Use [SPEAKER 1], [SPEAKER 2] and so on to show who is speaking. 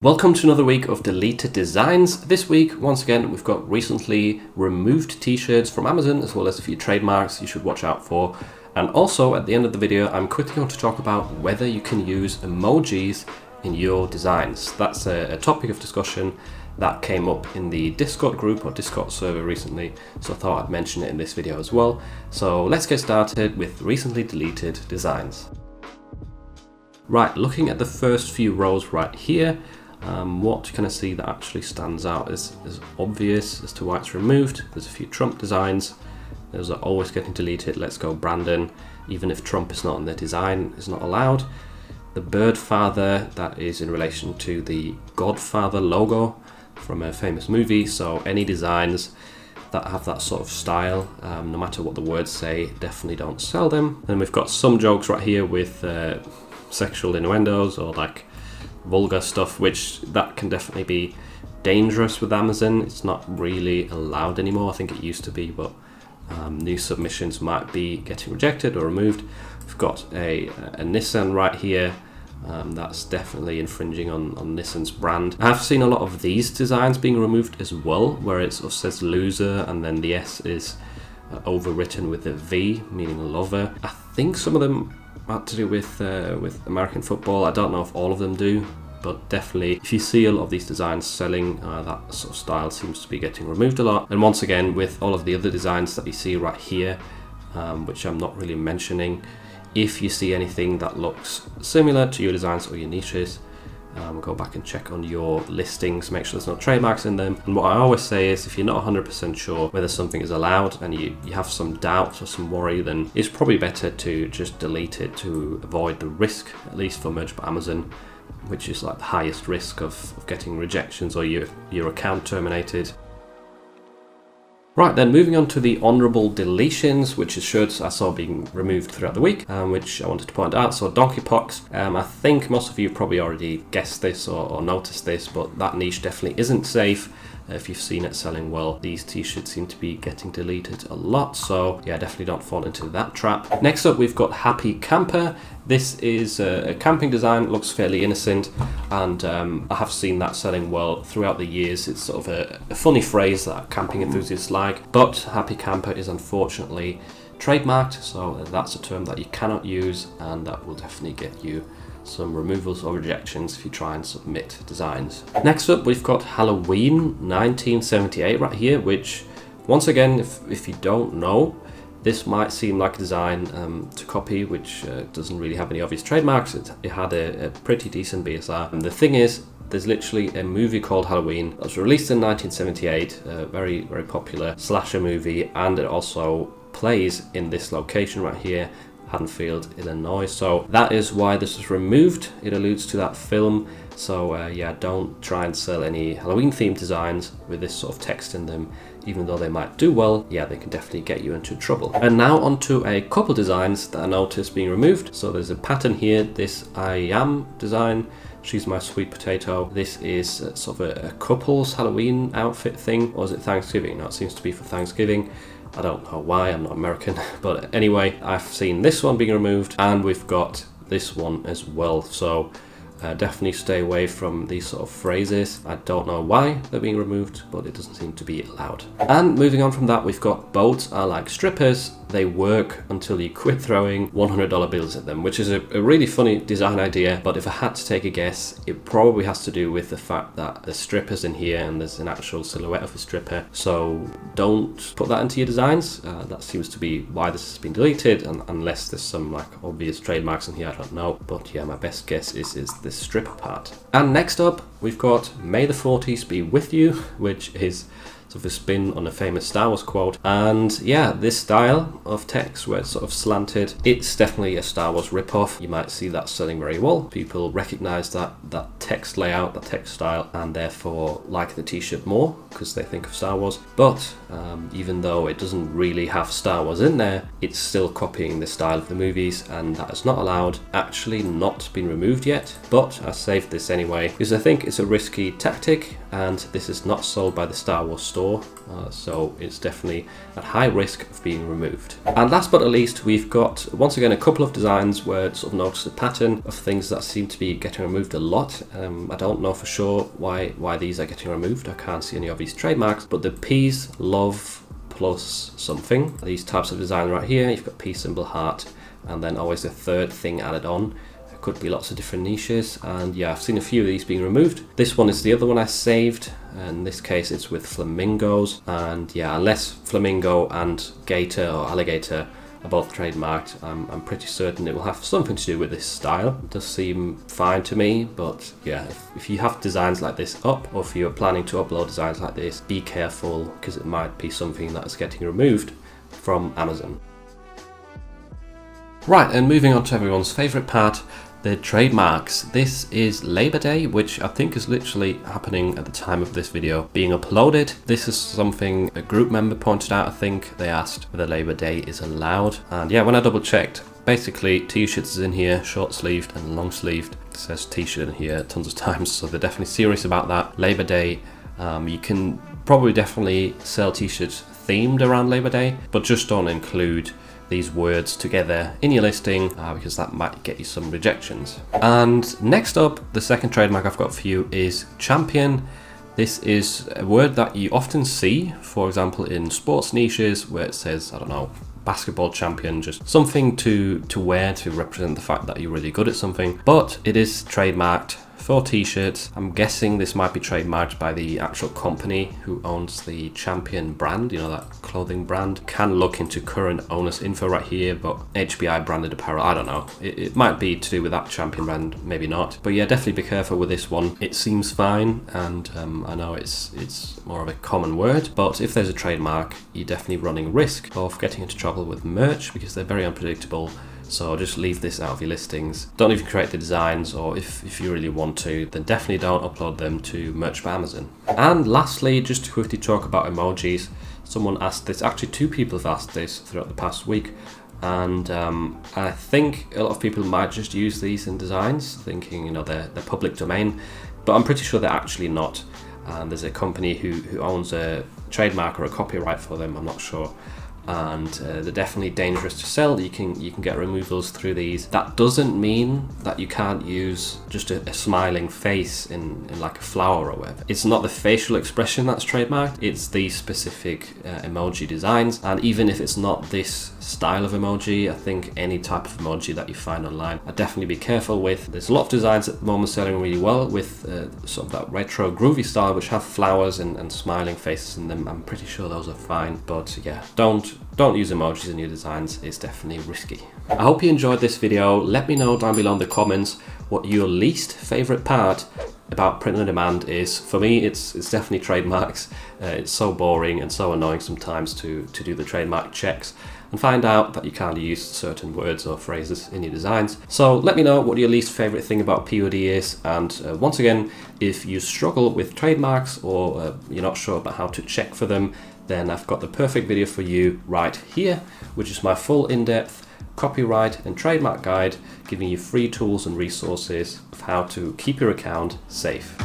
[SPEAKER 1] Welcome to another week of deleted designs. This week, once again, we've got recently removed t-shirts from Amazon, as well as a few trademarks you should watch out for. And also, at the end of the video, I'm quickly going to talk about whether you can use emojis in your designs. That's a topic of discussion that came up in the Discord group or Discord server recently, so I thought I'd mention it in this video as well. So let's get started with recently deleted designs. Right, looking at the first few rows right here, what you kind of see that actually stands out is obvious as to why it's removed. There's a few Trump designs. Those are always getting deleted. Let's go Brandon. Even if Trump is not in the design, is not allowed. The bird father, that is in relation to the Godfather logo from a famous movie. So any designs that have that sort of style, no matter what the words say, definitely don't sell them. And we've got some jokes right here with sexual innuendos or like vulgar stuff, which that can definitely be dangerous with Amazon. It's not really allowed anymore. I think it used to be, but new submissions might be getting rejected or removed. We've got a Nissan right here. That's definitely infringing on Nissan's brand. I've seen a lot of these designs being removed as well, where it sort of says loser and then the S is overwritten with a V, meaning lover. I think some of them had to do with American football. I don't know if all of them do, but definitely if you see a lot of these designs selling, that sort of style seems to be getting removed a lot. And once again, with all of the other designs that you see right here, which I'm not really mentioning, if you see anything that looks similar to your designs or your niches, go back and check on your listings, make sure there's no trademarks in them. And what I always say is, if you're not 100% sure whether something is allowed and you have some doubt or some worry, then it's probably better to just delete it to avoid the risk, at least for Merged by Amazon, which is like the highest risk of getting rejections or your account terminated. Right, then moving on to the honourable deletions, which is shirts I saw being removed throughout the week, which I wanted to point out. So Donkeypox, I think most of you probably already guessed this or noticed this, but that niche definitely isn't safe. If you've seen it selling well, these t-shirts seem to be getting deleted a lot, so yeah, definitely don't fall into that trap. Next up, we've got Happy Camper. This is a camping design, looks fairly innocent, and I have seen that selling well throughout the years. It's sort of a funny phrase that camping enthusiasts like, but Happy Camper is unfortunately trademarked, so that's a term that you cannot use, and that will definitely get you some removals or rejections if you try and submit designs. Next up, we've got Halloween 1978 right here, which once again, if you don't know, this might seem like a design to copy, which doesn't really have any obvious trademarks. It had a pretty decent BSR. And the thing is, there's literally a movie called Halloween that was released in 1978, a very, very popular slasher movie, and it also plays in this location right here, Haddonfield, Illinois. So that is why this was removed. It alludes to that film. So yeah, don't try and sell any Halloween themed designs with this sort of text in them. Even though they might do well, yeah, they can definitely get you into trouble. And now onto a couple designs that I noticed being removed. So there's a pattern here, this I Am design. She's my sweet potato. This is sort of a couple's Halloween outfit thing, or is it Thanksgiving? No, it seems to be for Thanksgiving. I don't know why, I'm not American, but anyway, I've seen this one being removed, and we've got this one as well. So definitely stay away from these sort of phrases. I don't know why they're being removed, but it doesn't seem to be allowed. And moving on from that, we've got boats are like strippers. They work until you quit throwing $100 bills at them, which is a really funny design idea. But if I had to take a guess, it probably has to do with the fact that the stripper's in here and there's an actual silhouette of a stripper. So don't put that into your designs. That seems to be why this has been deleted, unless there's some like obvious trademarks in here, I don't know. But yeah, my best guess is the stripper part. And next up, we've got May the 40s be with you, which is sort of a spin on a famous Star Wars quote. And yeah, this style of text where it's sort of slanted, it's definitely a Star Wars ripoff. You might see that selling very well. People recognize that text layout, that text style, and therefore like the t-shirt more because they think of Star Wars. But even though it doesn't really have Star Wars in there, it's still copying the style of the movies, and that is not allowed. Actually not been removed yet, but I saved this anyway because I think it's a risky tactic, and this is not sold by the Star Wars store. store, so it's definitely at high risk of being removed. And last but not least, we've got once again a couple of designs where it's sort of noticed a pattern of things that seem to be getting removed a lot. I don't know for sure why these are getting removed. I can't see any obvious trademarks, but the peace, love plus something, these types of design right here, you've got peace symbol, heart, and then always a third thing added on. Could be lots of different niches, and yeah, I've seen a few of these being removed. This one is the other one I saved, and in this case it's with flamingos, and yeah, unless flamingo and gator or alligator are both trademarked, I'm pretty certain it will have something to do with this style. It does seem fine to me, but yeah, if you have designs like this up, or if you're planning to upload designs like this, be careful, because it might be something that is getting removed from Amazon. Right, and moving on to everyone's favourite part, the trademarks. This is Labor Day, which I think is literally happening at the time of this video being uploaded. This is something a group member pointed out. I think they asked whether Labor Day is allowed, and yeah, when I double checked, basically t-shirts is in here, short sleeved and long sleeved. It says t-shirt in here tons of times, so they're definitely serious about that. Labor Day, you can probably definitely sell t-shirts themed around Labor Day, but just don't include these words together in your listing, because that might get you some rejections. And next up, the second trademark I've got for you is champion. This is a word that you often see, for example, in sports niches where it says, I don't know, basketball champion, just something to wear to represent the fact that you're really good at something. But it is trademarked for t-shirts. I'm guessing this might be trademarked by the actual company who owns the Champion brand, you know, that clothing brand. Can look into current owner's info right here, but HBI branded apparel, I don't know. It might be to do with that Champion brand, maybe not. But yeah, definitely be careful with this one. It seems fine, and I know it's more of a common word, but if there's a trademark, you're definitely running risk of getting into trouble with merch because they're very unpredictable. So just leave this out of your listings. Don't even create the designs, or if you really want to, then definitely don't upload them to Merch by Amazon. And lastly, just to quickly talk about emojis. Someone asked this, actually 2 people have asked this throughout the past week, and I think a lot of people might just use these in designs, thinking, you know, they're public domain, but I'm pretty sure they're actually not. And there's a company who owns a trademark or a copyright for them, I'm not sure. And they're definitely dangerous to sell. You can get removals through these. That doesn't mean that you can't use just a smiling face in like a flower or whatever. It's not the facial expression that's trademarked, it's the specific emoji designs. And even if it's not this style of emoji, I think any type of emoji that you find online, I'd definitely be careful with. There's a lot of designs at the moment selling really well with sort of that retro groovy style, which have flowers and smiling faces in them. I'm pretty sure those are fine, but yeah, don't use emojis in your designs. It's definitely risky. I hope you enjoyed this video. Let me know down below in the comments what your least favorite part about print on demand is. For me, it's definitely trademarks. It's so boring and so annoying sometimes to do the trademark checks and find out that you can't use certain words or phrases in your designs. So let me know what your least favorite thing about POD is, and once again, if you struggle with trademarks or you're not sure about how to check for them, then I've got the perfect video for you right here, which is my full in-depth copyright and trademark guide, giving you free tools and resources of how to keep your account safe.